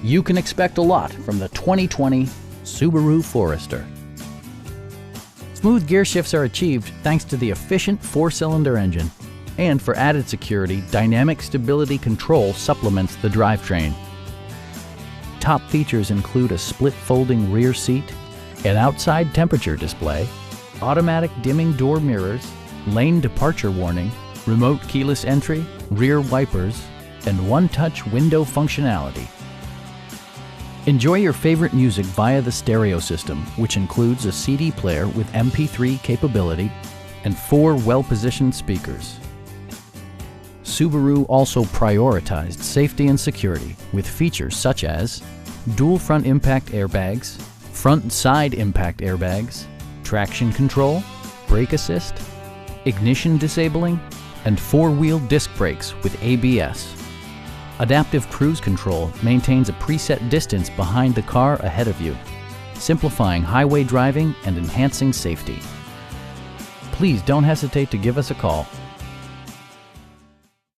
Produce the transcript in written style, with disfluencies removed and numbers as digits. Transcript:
You can expect a lot from the 2020 Subaru Forester. Smooth gear shifts are achieved thanks to the efficient 4-cylinder engine. And for added security, dynamic stability control supplements the drivetrain. Top features include a split folding rear seat, an outside temperature display, automatic dimming door mirrors, lane departure warning, remote keyless entry, rear wipers, and one-touch window functionality. Enjoy your favorite music via the stereo system, which includes a CD player with MP3 capability and 4 well-positioned speakers. Subaru also prioritized safety and security with features such as dual front impact airbags, front and side impact airbags, traction control, brake assist, ignition disabling, and 4-wheel disc brakes with ABS. Adaptive Cruise Control maintains a preset distance behind the car ahead of you, simplifying highway driving and enhancing safety. Please don't hesitate to give us a call.